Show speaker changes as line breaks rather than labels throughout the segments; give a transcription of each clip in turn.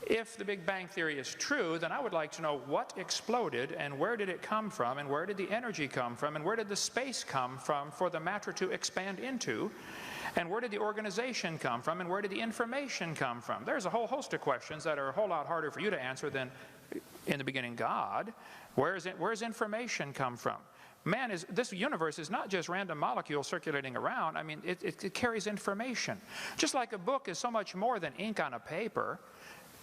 If the Big Bang Theory is true, then I would like to know what exploded and where did it come from and where did the energy come from and where did the space come from for the matter to expand into, and where did the organization come from and where did the information come from. There's a whole host of questions that are a whole lot harder for you to answer than in the beginning God. Where's information come from? This universe is not just random molecules circulating around. I mean, it carries information. Just like a book is so much more than ink on a paper.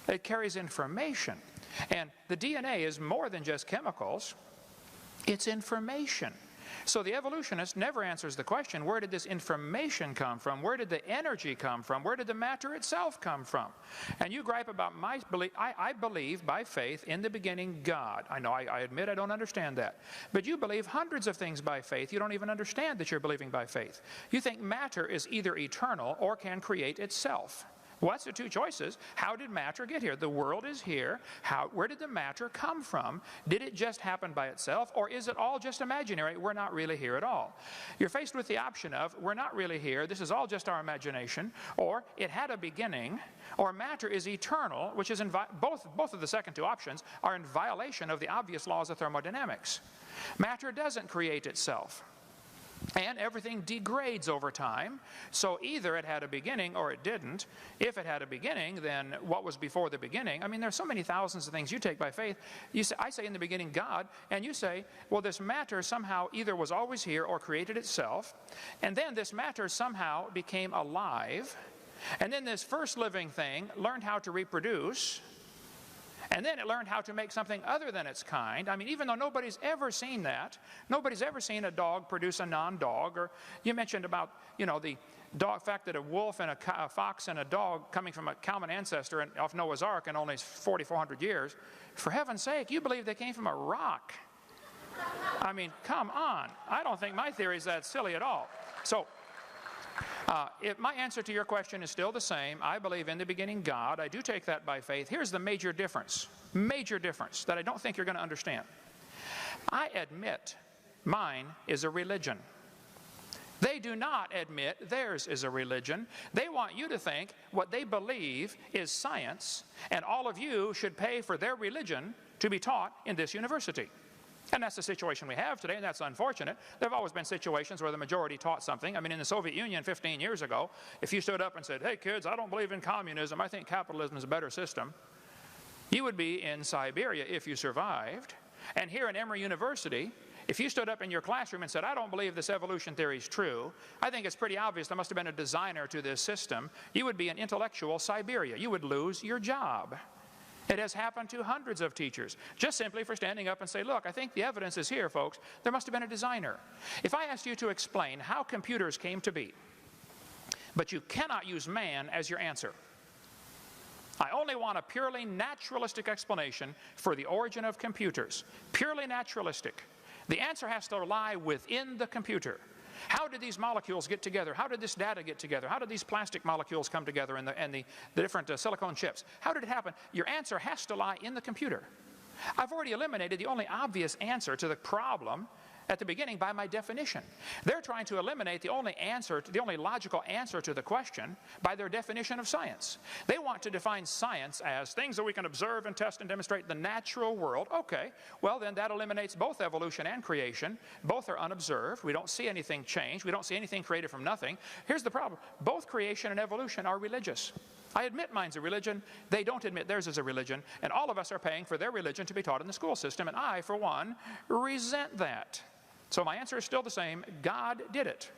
It carries information. And the DNA is more than just chemicals. It's information. So the evolutionist never answers the question, where did this information come from? Where did the energy come from? Where did the matter itself come from? And you gripe about my belief. I believe by faith in the beginning God. I know, I admit I don't understand that. But you believe hundreds of things by faith. You don't even understand that you're believing by faith. You think matter is either eternal or can create itself. What's the two choices? How did matter get here? The world is here. Where did the matter come from? Did it just happen by itself, or is it all just imaginary? We're not really here at all. You're faced with the option of, we're not really here, this is all just our imagination, or it had a beginning, or matter is eternal, which is both of the second two options are in violation of the obvious laws of thermodynamics. Matter doesn't create itself. And everything degrades over time, so either it had a beginning or it didn't. If it had a beginning, then what was before the beginning? I mean, there's so many thousands of things you take by faith. I say in the beginning God, and you say, well, this matter somehow either was always here or created itself, and then this matter somehow became alive, and then this first living thing learned how to reproduce, and then it learned how to make something other than its kind. I mean, even though nobody's ever seen that, nobody's ever seen a dog produce a non-dog. Or you mentioned about, the fact that a wolf and a fox and a dog coming from a common ancestor off Noah's Ark in only 4,400 years. For heaven's sake, you believe they came from a rock. I mean, come on. I don't think my theory is that silly at all. So, if my answer to your question is still the same, I believe in the beginning God. I do take that by faith. Here's the major difference that I don't think you're going to understand. I admit mine is a religion. They do not admit theirs is a religion. They want you to think what they believe is science, and all of you should pay for their religion to be taught in this university. And that's the situation we have today, and that's unfortunate. There have always been situations where the majority taught something. I mean, in the Soviet Union 15 years ago, if you stood up and said, hey kids, I don't believe in communism, I think capitalism is a better system, you would be in Siberia if you survived. And here in Emory University, if you stood up in your classroom and said, I don't believe this evolution theory is true, I think it's pretty obvious there must have been a designer to this system, you would be in intellectual Siberia. You would lose your job. It has happened to hundreds of teachers, just simply for standing up and say, look, I think the evidence is here, folks. There must have been a designer. If I asked you to explain how computers came to be, but you cannot use man as your answer, I only want a purely naturalistic explanation for the origin of computers. Purely naturalistic. The answer has to lie within the computer. How did these molecules get together? How did this data get together? How did these plastic molecules come together and the different silicone chips? How did it happen? Your answer has to lie in the computer. I've already eliminated the only obvious answer to the problem at the beginning by my definition. They're trying to eliminate the only logical answer to the question by their definition of science. They want to define science as things that we can observe and test and demonstrate the natural world. Okay, well then that eliminates both evolution and creation. Both are unobserved. We don't see anything change. We don't see anything created from nothing. Here's the problem. Both creation and evolution are religious. I admit mine's a religion. They don't admit theirs is a religion. And all of us are paying for their religion to be taught in the school system. And I, for one, resent that. So my answer is still the same. God did it.